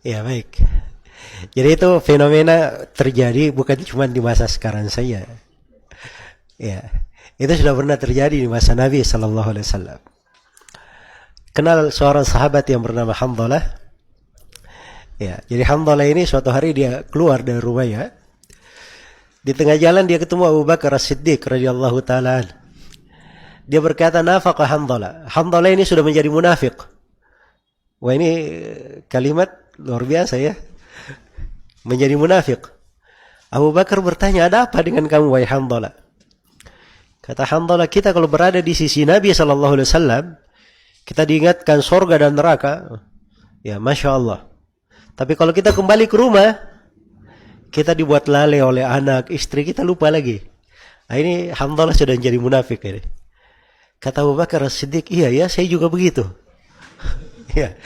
Ya, baik. Jadi itu fenomena terjadi bukan cuma di masa sekarang saja. Ya, itu sudah pernah terjadi di masa Nabi Sallallahu Alaihi Wasallam. Kenal seorang sahabat yang bernama Hanzalah. Ya, jadi Hanzalah ini suatu hari dia keluar dari rumahnya. Di tengah jalan dia ketemu Abu Bakar As-Siddiq radhiyallahu taala. Dia berkata, "Nafaqa Hanzalah." Hanzalah ini sudah menjadi munafik. Wah, ini kalimat luar biasa ya. Menjadi munafik. Abu Bakar bertanya, "Ada apa dengan kamu, wahai Hanzalah?" Kata Hanzalah, "Kita kalau berada di sisi Nabi sallallahu alaihi wasallam, kita diingatkan surga dan neraka. Ya, Masya Allah. Tapi kalau kita kembali ke rumah, kita dibuat lalai oleh anak, istri, kita lupa lagi." Nah, ini Hanzalah sudah menjadi munafik ini. Kata Abu Bakar As-Siddiq, "Iya ya, saya juga begitu." Ya.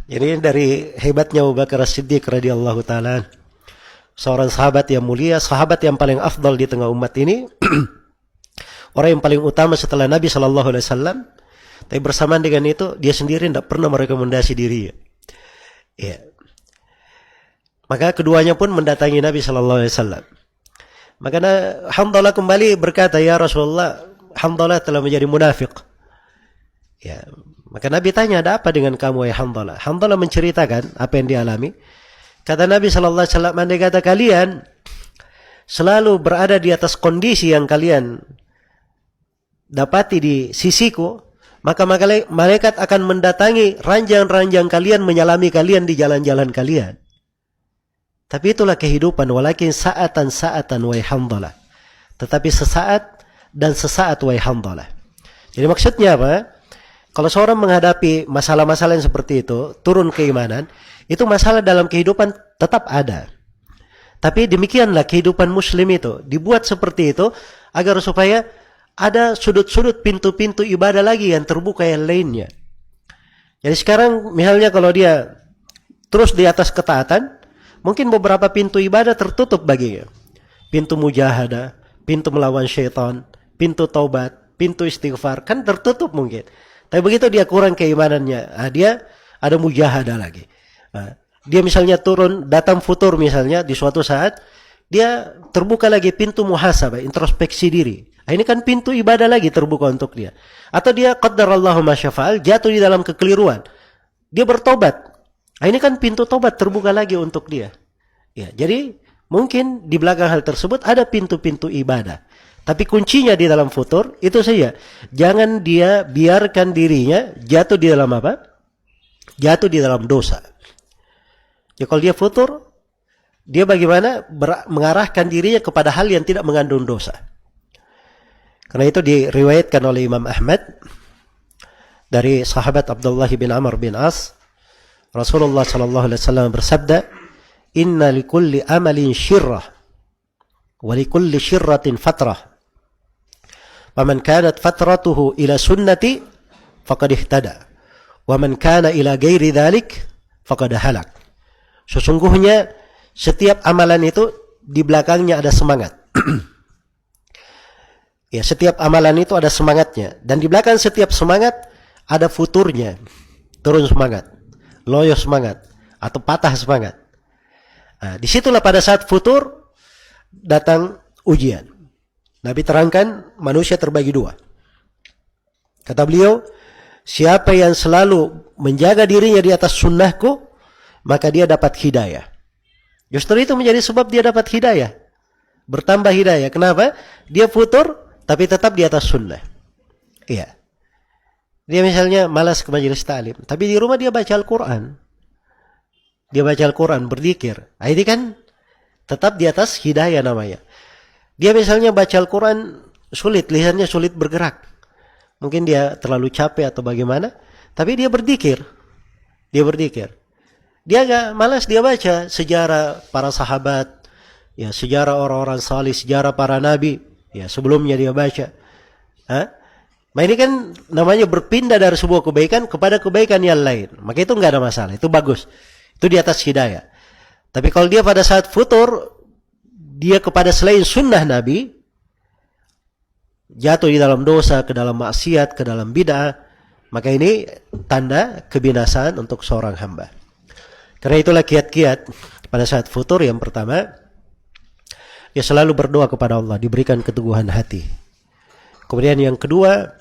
Jadi dari hebatnya Abu Bakar As-Siddiq radhiyallahu taala, seorang sahabat yang mulia, sahabat yang paling afdal di tengah umat ini, orang yang paling utama setelah Nabi sallallahu alaihi wasallam. Tapi bersamaan dengan itu, dia sendiri tidak pernah merekomendasi dirinya. Ya. Maka keduanya pun mendatangi Nabi sallallahu alaihi wasallam. Maka Hanzalah kembali berkata, "Ya Rasulullah, Hanzalah telah menjadi munafik." Ya. Maka Nabi tanya, "Ada apa dengan kamu, wahai Hanzalah?" Hanzalah menceritakan apa yang dialami. Kata Nabi sallallahu alaihi wasallam, "Andai kata kalian selalu berada di atas kondisi yang kalian dapati di sisiku, maka malaikat akan mendatangi ranjang-ranjang kalian, menyalami kalian di jalan-jalan kalian. Tapi itulah kehidupan, walakin sa'atan wahai Hanzalah." Tetapi sesaat dan sesaat, wahai Hanzalah. Jadi maksudnya apa? Kalau seorang menghadapi masalah-masalah yang seperti itu, turun keimanan, itu masalah dalam kehidupan tetap ada. Tapi demikianlah kehidupan muslim itu, dibuat seperti itu agar supaya ada sudut-sudut pintu-pintu ibadah lagi yang terbuka yang lainnya. Jadi sekarang misalnya kalau dia terus di atas ketaatan, mungkin beberapa pintu ibadah tertutup baginya. Pintu mujahadah, pintu melawan syaitan, pintu taubat, pintu istighfar, kan tertutup mungkin. Tapi begitu dia kurang keimanannya, dia ada mujahadah lagi. Dia misalnya turun, datang futur misalnya di suatu saat, dia terbuka lagi pintu muhasabah, introspeksi diri. Ini kan pintu ibadah lagi terbuka untuk dia. Atau dia qaddarallahu ma syafa'al, jatuh di dalam kekeliruan. Dia bertobat. Ini kan pintu tobat terbuka lagi untuk dia. Ya, jadi mungkin di belakang hal tersebut ada pintu-pintu ibadah. Tapi kuncinya di dalam futur itu saja. Jangan dia biarkan dirinya jatuh di dalam apa? Jatuh di dalam dosa. Ya, kalau dia futur, dia bagaimana mengarahkan dirinya kepada hal yang tidak mengandung dosa. Karena itu diriwayatkan oleh Imam Ahmad dari sahabat Abdullah bin Amr bin As, Rasulullah sallallahu alaihi wasallam bersabda, "Inna likulli amalin syirrah wa likulli syirratin fatrah. Faman kanat fatratuhu ila sunnati faqad ihtada, wa man kana ila ghairi dzalik faqad halak." Sesungguhnya setiap amalan itu di belakangnya ada semangat. Ya, setiap amalan itu ada semangatnya, dan di belakang setiap semangat ada futurnya, turun semangat, loyo semangat, atau patah semangat. Nah, disitulah pada saat futur datang ujian. Nabi terangkan manusia terbagi dua. Kata beliau, siapa yang selalu menjaga dirinya di atas sunnahku, maka dia dapat hidayah. Justru itu menjadi sebab dia dapat hidayah. Bertambah hidayah. Kenapa? Dia futur, tapi tetap di atas sunnah. Iya. Dia misalnya malas ke majelis ta'lim, tapi di rumah dia baca Al-Quran. Dia baca Al-Quran, berzikir. Nah, ini kan tetap di atas hidayah namanya. Dia misalnya baca Al-Quran sulit, lisannya sulit bergerak. Mungkin dia terlalu capek atau bagaimana, tapi dia berzikir. Dia berzikir. Dia agak malas, dia baca sejarah para sahabat, ya, sejarah orang-orang salih, sejarah para nabi, ya, sebelumnya dia baca. Nah, ini kan namanya berpindah dari sebuah kebaikan kepada kebaikan yang lain. Maka itu enggak ada masalah, itu bagus. Itu di atas hidayah. Tapi kalau dia pada saat futur, dia kepada selain sunnah Nabi, jatuh di dalam dosa, ke dalam maksiat, ke dalam bid'ah, maka ini tanda kebinasaan untuk seorang hamba. Karena itulah kiat-kiat pada saat futur yang pertama, dia selalu berdoa kepada Allah, diberikan keteguhan hati. Kemudian yang kedua,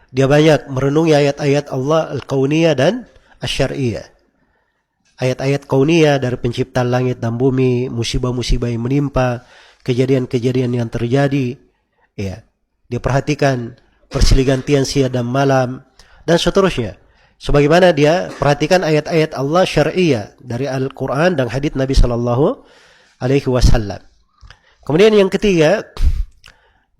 dia banyak merenungi ayat-ayat Allah al-kauniyah dan asy-syar'iyyah. Ayat-ayat kauniyah dari penciptaan langit dan bumi, musibah-musibah yang menimpa, kejadian-kejadian yang terjadi, ya. Dia perhatikan persilih-gantian siang dan malam dan seterusnya. Sebagaimana dia perhatikan ayat-ayat Allah syar'iyyah dari Al-Quran dan hadits Nabi Sallallahu Alaihi Wasallam. Kemudian yang ketiga,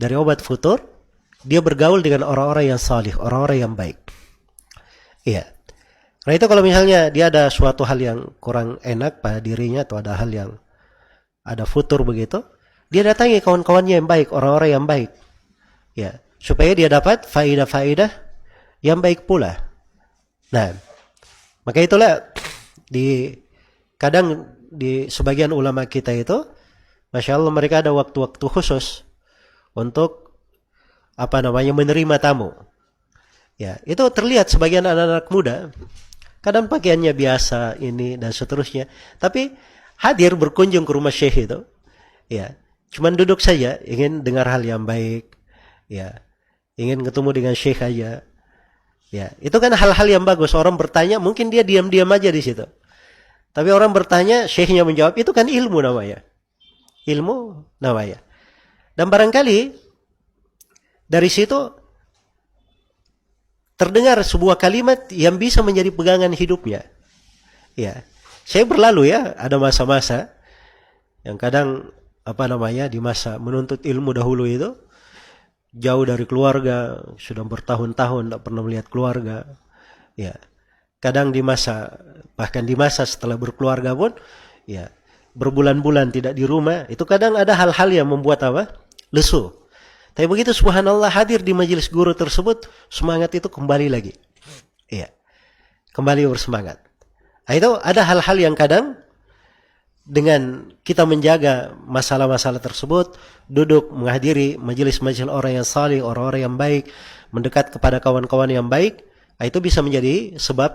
dari obat futur, dia bergaul dengan orang-orang yang salih, orang-orang yang baik. Iya. Karena itu kalau misalnya dia ada suatu hal yang kurang enak pada dirinya atau ada hal yang ada futur begitu, dia datangi kawan-kawannya yang baik, orang-orang yang baik. Ya, supaya dia dapat faidah-faidah yang baik pula. Nah, maka itulah kadang di sebagian ulama kita itu, Masya Allah mereka ada waktu-waktu khusus untuk menerima tamu. Ya, itu terlihat sebagian anak-anak muda, kadang pakaiannya biasa ini dan seterusnya, tapi hadir berkunjung ke rumah syekh itu, ya, cuman duduk saja, ingin dengar hal yang baik, ya, ingin ketemu dengan syekh aja. Ya, itu kan hal-hal yang bagus. Orang bertanya, mungkin dia diam-diam aja di situ. Tapi orang bertanya, syekhnya menjawab, itu kan ilmu namanya. Ilmu namanya. Dan barangkali dari situ terdengar sebuah kalimat yang bisa menjadi pegangan hidupnya. Ya, saya berlalu ya, ada masa-masa yang kadang di masa menuntut ilmu dahulu itu, jauh dari keluarga, sudah bertahun-tahun tidak pernah melihat keluarga. Ya, kadang bahkan di masa setelah berkeluarga pun, ya, berbulan-bulan tidak di rumah, itu kadang ada hal-hal yang membuat lesu. Tapi begitu subhanallah hadir di majelis guru tersebut, semangat itu kembali lagi. Ya, kembali bersemangat. Nah, itu ada hal-hal yang kadang dengan kita menjaga masalah-masalah tersebut, duduk menghadiri majelis-majelis orang yang salih, orang-orang yang baik, mendekat kepada kawan-kawan yang baik, itu bisa menjadi sebab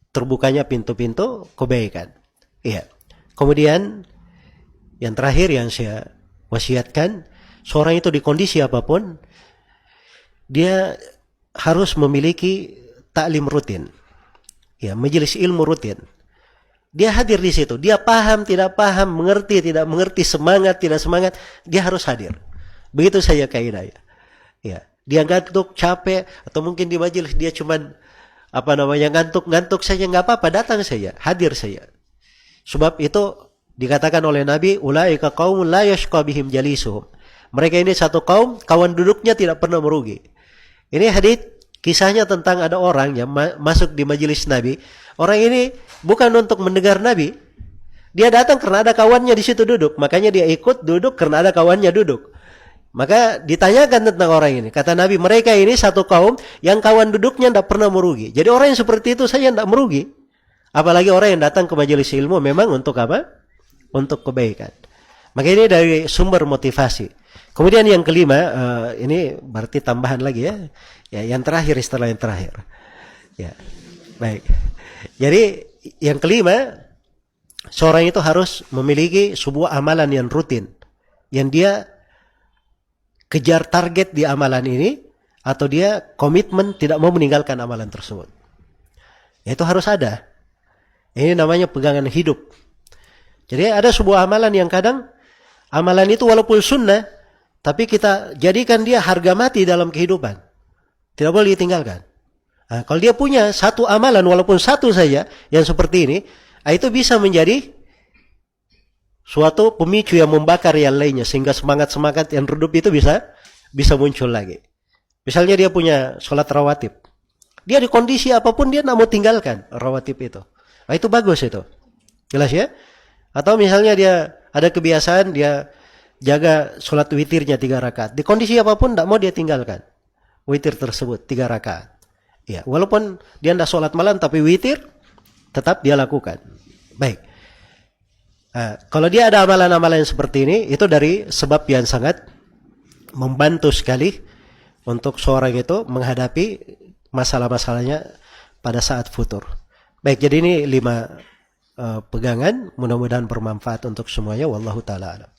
terbukanya pintu-pintu kebaikan. Iya. Kemudian yang terakhir yang saya wasiatkan, seorang itu di kondisi apapun, dia harus memiliki taklim rutin. Ya, majelis ilmu rutin. Dia hadir di situ. Dia paham, tidak paham, mengerti, tidak mengerti, semangat, tidak semangat, dia harus hadir. Begitu saja kaidah. Ya, dia ngantuk, capek, atau mungkin di majelis dia cuman ngantuk saja, nggak apa-apa, datang saja, hadir saja. Sebab itu dikatakan oleh Nabi, ulaika qaumun la yashqa bihim jalisuhum. Mereka ini satu kaum, kawan duduknya tidak pernah merugi. Ini hadits kisahnya tentang ada orang yang masuk di majelis Nabi. Orang ini bukan untuk mendengar Nabi. Dia datang karena ada kawannya di situ duduk. Makanya dia ikut duduk karena ada kawannya duduk. Maka ditanyakan tentang orang ini. Kata Nabi, mereka ini satu kaum yang kawan duduknya tidak pernah merugi. Jadi orang yang seperti itu saja tidak merugi. Apalagi orang yang datang ke majelis ilmu memang untuk apa? Untuk kebaikan. Maka ini dari sumber motivasi. Kemudian yang kelima, ini berarti tambahan lagi ya. Ya, yang terakhir setelah yang terakhir. Ya, baik. Jadi yang kelima, seorang itu harus memiliki sebuah amalan yang rutin, yang dia kejar target di amalan ini, atau dia komitmen tidak mau meninggalkan amalan tersebut. Itu harus ada. Ini namanya pegangan hidup. Jadi ada sebuah amalan yang kadang amalan itu walaupun sunnah, tapi kita jadikan dia harga mati dalam kehidupan. Tidak boleh ditinggalkan. Nah, kalau dia punya satu amalan walaupun satu saja yang seperti ini, itu bisa menjadi suatu pemicu yang membakar yang lainnya sehingga semangat-semangat yang redup itu bisa muncul lagi. Misalnya dia punya sholat rawatib. Dia di kondisi apapun dia tidak mau tinggalkan rawatib itu. Nah, itu bagus itu. Jelas ya? Atau misalnya dia ada kebiasaan dia jaga sholat witirnya 3 rakaat. Di kondisi apapun tidak mau dia tinggalkan witir tersebut 3 rakaat. Ya, walaupun dia tidak sholat malam tapi witir tetap dia lakukan. Baik. Nah, kalau dia ada amalan-amalan seperti ini, itu dari sebab yang sangat membantu sekali untuk seorang itu menghadapi masalah-masalahnya pada saat futur. Baik, jadi ini 5 pegangan. Mudah-mudahan bermanfaat untuk semuanya. Wallahu taala alam.